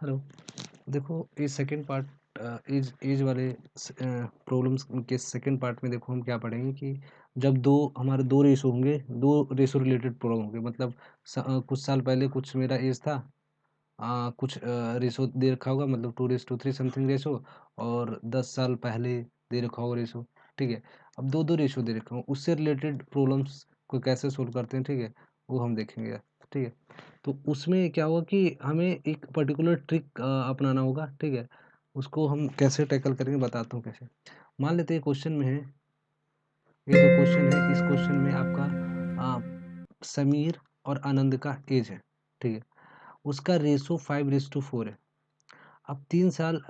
Hello. देखो ये second part as as वाले प्रॉब्लम्स के सेकंड पार्ट में देखो हम क्या पढ़ेंगे कि जब दो हमारे दो रेशो होंगे, दो रेशो रिलेटेड प्रॉब्लम होंगे, मतलब कुछ साल पहले कुछ मेरा एज था, कुछ रेशो दे रखा होगा, मतलब 2:3 समथिंग रेशो, और 10 साल पहले दे रखा होगा रेशो। ठीक है, अब दो दो रेशो दे रखा हूँ, उससे रिलेटेड प्रॉब्लम्स को कैसे सोल्व करते हैं, ठीक है, वो हम देखेंगे। ठीक है, तो उसमें क्या होगा कि हमें एक पर्टिकुलर ट्रिक अपनाना होगा। ठीक है, उसको हम कैसे टैकल करेंगे बताता हूँ कैसे। मान लेते हैं क्वेश्चन में है, ये जो क्वेश्चन है इस क्वेश्चन में आपका समीर और आनंद का एज है। ठीक है, उसका रेशो 5:4 है। अब 3 साल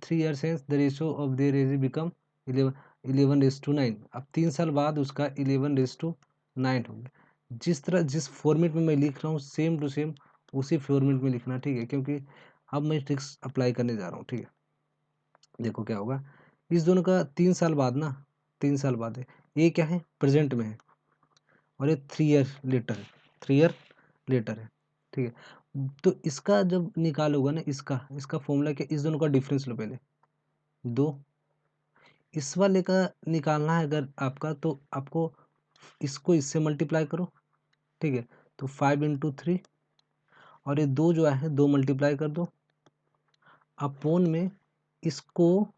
3 years है, the ratio of their age become 11:9। अब 3 साल बाद उसका 11:9 हो गया। जिस तरह जिस फॉर्मेट में मैं लिख रहा हूँ सेम टू सेम उसी फॉर्मेट में लिखना। ठीक है, क्योंकि अब मैं ट्रिक्स अप्लाई करने जा रहा हूँ। ठीक है, देखो क्या होगा, इस दोनों का 3 साल बाद ना, 3 साल बाद है, ये क्या है प्रेजेंट में है, और ये 3 year लेटर है, 3 year लेटर है। ठीक है, तो इसका जब निकालोगे ना, इसका इसका फॉर्मूला क्या, इस दोनों का डिफरेंस लो पहले, दो, इस वाले का निकालना है अगर आपका, तो आपको इसको इससे मल्टीप्लाई करो। ठीक है, तो 5 × 3, और ये दो जो है दो मल्टीप्लाई कर दो, अपोन में इसको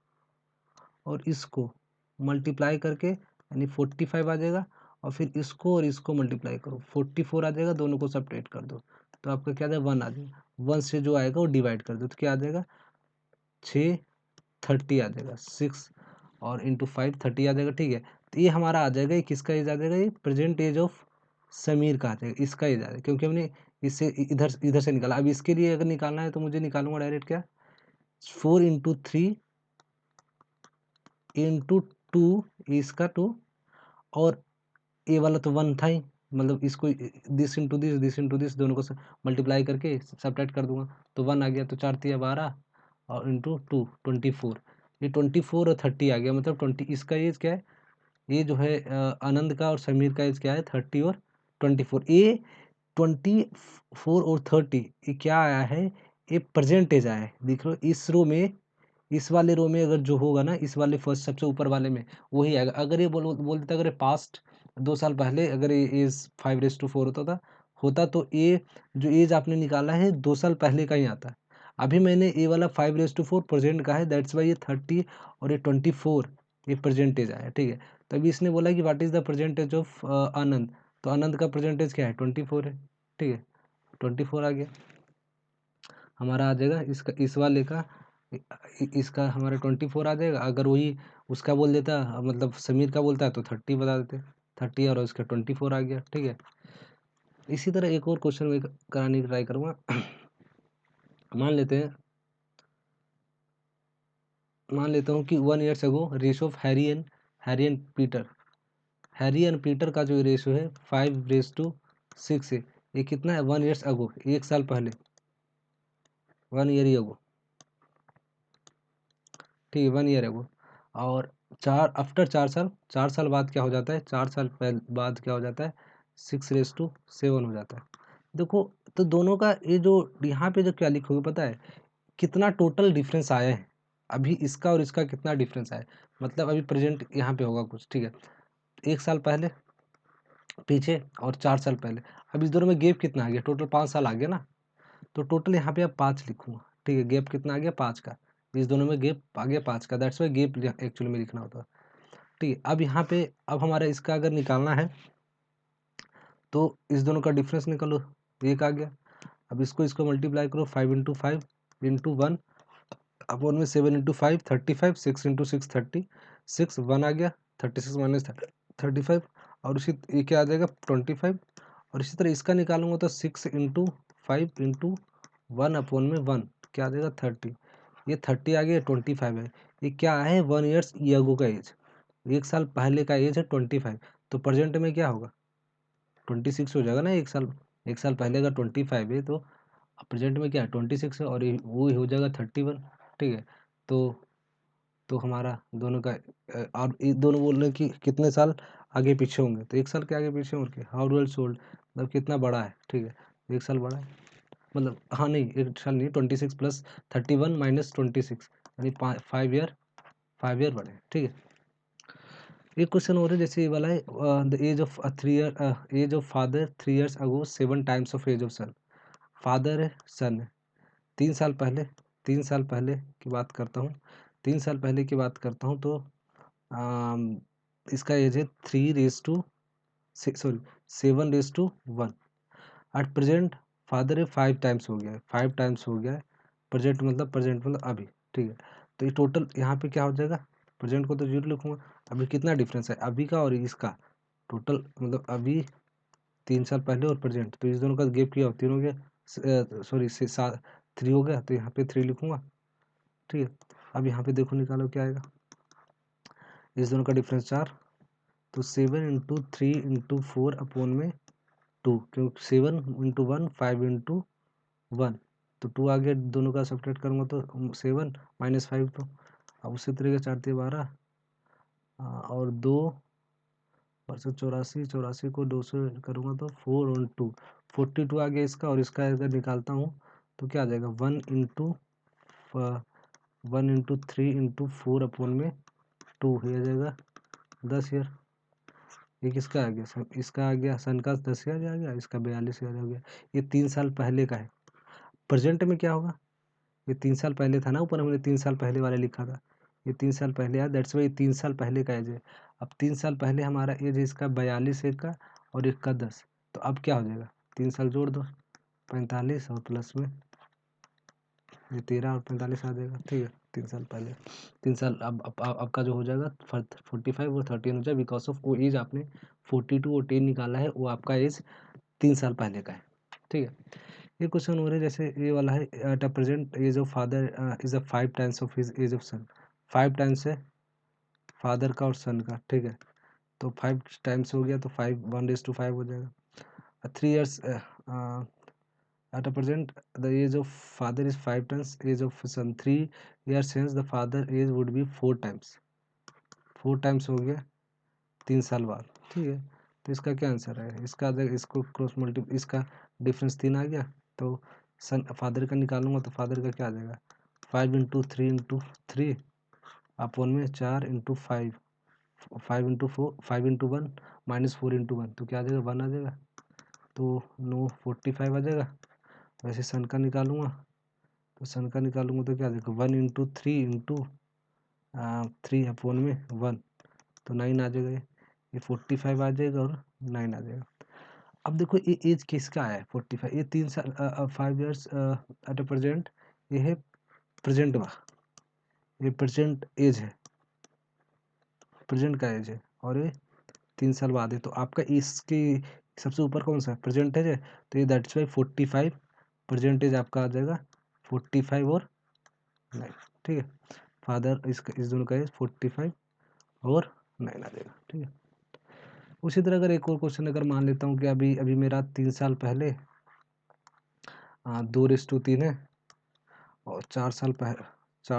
और इसको मल्टीप्लाई करके यानी 45 आ जाएगा, और फिर इसको और इसको मल्टीप्लाई करो 44 आ जाएगा, दोनों को सब्ट्रैक्ट कर दो तो आपका क्या आ जाएगा 1 आ जाएगा। 1 से जो आएगा वो डिवाइड कर दो तो क्या आ जाएगा 6 30 आ जाएगा 6 और इंटू 5 30 आ जाएगा। ठीक है, तो ये हमारा आ जाएगा, ये किसका एज आ जाएगा, ये प्रेजेंट एज ऑफ समीर का आ जाएगा, इसका एज आ जाएगा, क्योंकि हमने इससे इधर इधर से निकाला। अब इसके लिए अगर निकालना है तो मुझे निकालूंगा डायरेक्ट क्या 4 × 3 इंटू 2, इसका 2, और ए वाला तो 1 था ही, मतलब इसको दिस इंटू दिस दोनों को मल्टीप्लाई करके सब्ट्रैक्ट कर दूंगा तो 1 आ गया, तो 4 × 12 और इंटू 2 24, ये 24 और 30 आ गया, मतलब 20। इसका एज क्या है, ये जो है आनंद का और समीर का एज क्या है 30 और 24। ये 24 और 30 ये क्या आया है, ये प्रेजेंट एज आया है। देख लो इस रो में, इस वाले रो में अगर जो होगा ना, इस वाले फर्स्ट सबसे ऊपर वाले में वही आएगा। अगर ये बोल देता अगर पास्ट 2 साल पहले अगर ये एज 5:4 होता तो ये जो एज आपने निकाला है 2 साल पहले का ही आता है। अभी मैंने ये वाला 5:4 प्रेजेंट का है, दैट्स वाई ये 30 और ये 24 ये प्रेजेंटेज आया। ठीक है, तभी इसने बोला कि what is the percentage of Anand, तो आनंद का प्रेजेंटेज क्या है 24 है। ठीक है, 24 आ गया हमारा, आ जाएगा इसका इस वाले का इसका हमारा 24 आ जाएगा। अगर वही उसका बोल देता, मतलब समीर का बोलता है तो 30 बता देते, 30 और इसका 24 आ गया। ठीक है, इसी तरह एक और क्वेश्चन में कराने की ट्राई करूँगा। मान लेता हूँ कि 1 years ago ratio of Harry and Peter, Harry and Peter का जो रेशो है 5:6 है। ये कितना है 1 years अगो, 1 साल पहले, 1 year अगो। ठीक है, 1 year अगो, और आफ्टर 4 साल, 4 साल बाद क्या हो जाता है, 4 साल बाद क्या हो जाता है 6:7 हो जाता है। देखो, तो दोनों का ये जो यहाँ पे जो क्या लिखोगे पता है कितना टोटल डिफरेंस आया है, अभी इसका और इसका कितना डिफरेंस आया है, मतलब अभी प्रेजेंट यहाँ पे होगा कुछ। ठीक है, 1 साल पहले पीछे और 4 साल पहले, अब इस दोनों में गैप कितना आ गया, टोटल 5 साल आ गया ना, तो टोटल यहाँ पे अब 5 लिखूंगा। ठीक है, गैप कितना आ गया 5 का, इस दोनों में गैप आ गया 5 का, दैट्स वाई गैप एक्चुअली में लिखना होता है। ठीक है, अब यहाँ पे अब हमारा इसका अगर निकालना है तो इस दोनों का डिफरेंस निकालो, एक आ गया। अब इसको इसको मल्टीप्लाई करो 5 × 5 इंटू 1 अपॉन में 7 × 5 35, 6 × 6 30, 6 1 आ गया, 36 माइनस 35, और इसी ये क्या आ जाएगा 25। और इसी तरह इसका निकालूंगा तो 6 × 5 इंटू 1 अपॉन में 1 क्या आ जाएगा 30, ये 30 आ गया, 25 है। ये क्या है 1 years अगो का एज, 1 साल पहले का एज है 25, तो प्रेजेंट में क्या होगा 26 हो जाएगा ना। 1 साल पहले का 25 है, तो प्रेजेंट में क्या है 26 है, और ये वो हो जाएगा 31। ठीक है, तो हमारा दोनों का और ये दोनों बोल रहे हैं कि कितने साल आगे पीछे होंगे, तो 1 साल के आगे पीछे होंगे, हाउ डू सोल्ड मतलब कितना बड़ा है। ठीक है, 1 साल बड़ा है, मतलब हाँ नहीं, 1 साल नहीं, 26 प्लस 31 माइनस 26 यानी 5 ईयर, 5 ईयर बढ़े। ठीक है, एक क्वेश्चन और है जैसे ये वाला है, the age of 3 year, age of father 3 years ago 7 times of age of son. Father है, सन है, 3 साल पहले, 3 साल पहले की बात करता हूँ, 3 साल पहले की बात करता हूँ तो इसका एज है 3 raise to sorry 7 raise to 1। At present father है 5 टाइम्स हो गया है, 5 टाइम्स हो गया है। प्रेजेंट मतलब अभी। ठीक है, तो ये टोटल यहाँ पे क्या हो जाएगा, प्रेजेंट को तो 0 लिखूंगा, अभी कितना डिफरेंस है अभी का और इसका, टोटल मतलब अभी 3 साल पहले और प्रेजेंट, तो इस दोनों का गैप किया 3 हो गया, सॉरी 3 हो गया, तो यहाँ पे 3 लिखूंगा। ठीक है, अब यहाँ पे देखो निकालो क्या आएगा, इस दोनों का डिफरेंस 4, तो 7 × 3 × 4 अपॉन में 2, क्योंकि 7 × 1 5 × 1, तो 2 आ गया, दोनों का सब्ट्रैक्ट करूँगा तो 7 माइनस 5, तो अब उसी तरीके 4 × 12 और 2 परसेंट 84, 84 को 2 से करूँगा तो 4 और 2 42 आ गया इसका, और इसका अगर निकालता हूँ तो क्या आ जाएगा 1 × 3 × 4 अपॉन में 2 हो जाएगा 10 ईयर। ये किसका आ गया, इसका आ गया, सन का 10 ईयर आ गया, इसका 42 ईयर हो गया। ये 3 साल पहले का है। प्रेजेंट में क्या होगा, ये 3 साल पहले था ना, ऊपर हमने 3 साल पहले वाला लिखा था, ये 3 साल पहले है, दैट्स वाई 3 साल पहले का एज है। अब 3 साल पहले हमारा एज है इसका 42, एक का और एक का 10, तो अब क्या हो जाएगा, 3 साल जोड़ दो, 45 और प्लस में ये 13 और 45 आ जाएगा। ठीक है, 3 साल पहले, 3 साल अब का जो हो जाएगा 45 और 13 हो जाएगा, बिकॉज ऑफ वो एज आपने 42 और 10 निकाला है, वो आपका एज 3 साल पहले का है। ठीक है, ये क्वेश्चन हो रहा है जैसे ये वाला है, at a present age of father is a 5 times of his age of son. 5 times है फादर का और सन का। ठीक है, तो 5 टाइम्स हो गया तो 5 1:5 हो जाएगा। 3 years at a present the age of father is 5 times age of son, 3 years hence the father age would be 4 times. 4 times हो गया 3 साल बाद। ठीक है, तो इसका क्या आंसर है, इसका अगर इसको क्रॉस मल्टी, इसका डिफरेंस 3 आ गया, तो सन फादर का निकालूंगा तो फादर का क्या आ जाएगा 5 × 3 × 3 अपॉन में 4 × 5, 5 × 1 माइनस 4 × 1, तो क्या आ जाएगा 1 आ जाएगा, तो 45 आ जाएगा। वैसे सन का निकालूंगा तो सन का निकालूंगा तो क्या आ जाएगा 1 × 3 × 3 अपॉन में 1, तो 9 आ जाएगा, ये 45 आ जाएगा और 9 आ जाएगा। अब देखो ये एज किसका है 45, ये 3 साल 5 ईयर्स एट अ प्रेजेंट, ये है प्रेजेंट में, ये प्रेजेंट एज है, प्रेजेंट का एज है, और ये 3 साल बाद है, तो आपका इसके सबसे ऊपर कौन सा है प्रेजेंट है, तो ये दैट्स वाई 45 परसेंटेज आपका आ जाएगा 45 और 9। ठीक है, फादर इसका इस दोनों का एज 45 और 9 आ जाएगा। ठीक है, उसी तरह अगर एक और क्वेश्चन अगर मान लेता हूँ कि अभी अभी मेरा 3 साल पहले 2:3 है, और 4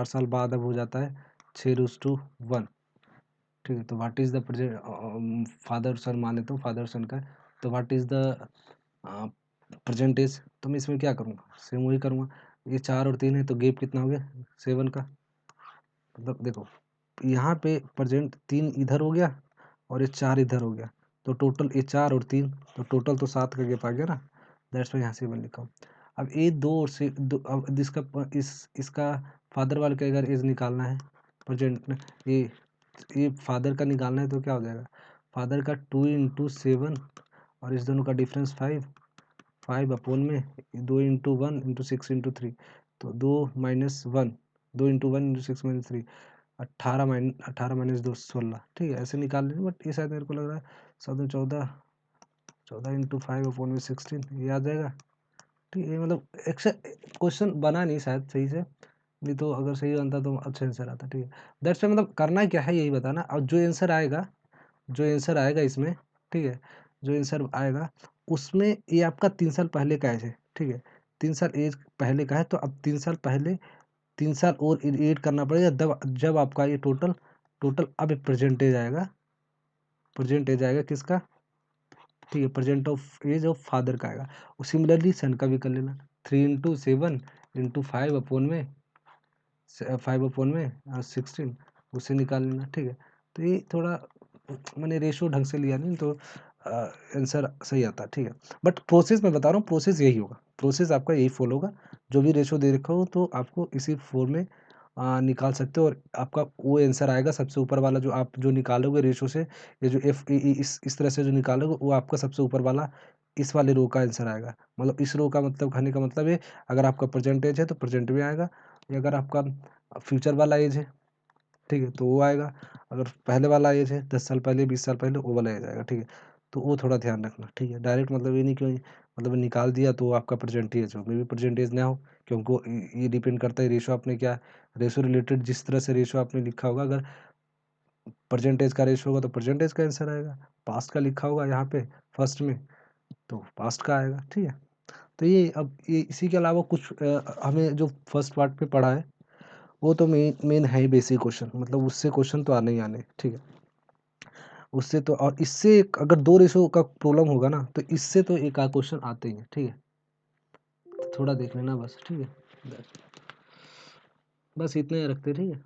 साल बाद अब हो जाता है 6:1। ठीक है, तो what is the present, father son मान लेता हूँ, फादर सन का, तो व्हाट इज़ द परसेंटेज, तो मैं इसमें क्या करूँगा, सेम वही करूँगा, ये 4 और 3 है तो गैप कितना हो गया 7 का, मतलब देखो यहाँ पे प्रेजेंट 3 इधर हो गया और ये 4 इधर हो गया, तो टोटल ये 4 और 3, तो टोटल तो 7 का गैप आ गया ना, दैट्स वाई यहाँ से 7 लिखा हूँ। अब ये 2 और से दो, अब इसका फादर वाले का अगर एज निकालना है प्रेजेंट, ये फादर का निकालना है तो क्या हो जाएगा, फादर का 2 × 7 और इस दोनों का डिफरेंस 5 अपॉन में 2 × 1 × 6 × 3, तो 2 - 1 2 × 1 × 6 - 3 18 माइनस 2 16। ठीक है, ऐसे निकाल लेंगे, बट ये शायद मेरे को लग रहा है 14 × 5 अपॉन में 16 ये आ जाएगा। ठीक है, मतलब क्वेश्चन बना नहीं शायद सही से, नहीं तो अगर सही बनता तो अच्छा आंसर आता। ठीक है, दैट्स वाई मतलब करना क्या है यही बताना, और जो आंसर आएगा, इसमें, ठीक है, जो आंसर आएगा उसमें ये आपका 3 साल पहले का एज है। ठीक है, 3 साल एज पहले का है, तो अब 3 साल पहले 3 साल और ऐड करना पड़ेगा, जब आपका ये टोटल अब प्रेजेंटेज आएगा, किसका ठीक है, present of age of father का आएगा। और सिमिलरली सन का भी कर लेना, 3 into 7 into 5 5/में 16 उससे निकाल लेना। ठीक है, तो ये थोड़ा मैंने रेशो ढंग से लिया नहीं तो आंसर सही आता है। ठीक है, बट प्रोसेस मैं बता रहा हूँ, प्रोसेस यही होगा, प्रोसेस आपका यही फॉलो होगा। जो भी रेशो दे रखा हो तो आपको इसी फॉर्म में निकाल सकते हो और आपका वो आंसर आएगा सबसे ऊपर वाला, जो आप जो निकालोगे रेशो से, ये जो एफ इस तरह से जो निकालोगे वो आपका सबसे ऊपर वाला इस वाले रो का आंसर आएगा। मतलब इस रो का मतलब कहने का मतलब है, अगर आपका परसेंटेज है तो परसेंट में आएगा, या अगर आपका फ्यूचर वाला एज है, ठीक है, तो वो आएगा। अगर पहले वाला एज है 10 साल पहले 20 साल पहले, वो वाला एज आएगा। ठीक है, तो वो थोड़ा ध्यान रखना। ठीक है, डायरेक्ट मतलब ये नहीं कि मतलब निकाल दिया तो आपका परसेंटेज हो, मे भी परसेंटेज ना हो, क्योंकि ये डिपेंड करता है रेशो आपने क्या, रेशो रिलेटेड जिस तरह से रेशो आपने लिखा होगा, अगर परसेंटेज का रेशो होगा तो परसेंटेज का आंसर आएगा, पास्ट का लिखा होगा यहाँ पे फर्स्ट में तो पास्ट का आएगा। ठीक है, तो ये अब ये इसी के अलावा कुछ हमें जो फर्स्ट पार्ट पे पढ़ा है वो तो मेन मेन है ही बेसिक क्वेश्चन, मतलब उससे क्वेश्चन तो आने ही आने। ठीक है, उससे तो, और इससे अगर दो रेशो का प्रॉब्लम होगा ना तो इससे तो एक आध क्वेश्चन आते ही हैं। ठीक है, तो थोड़ा देख लेना बस। ठीक है, बस इतने रखते। ठीक है।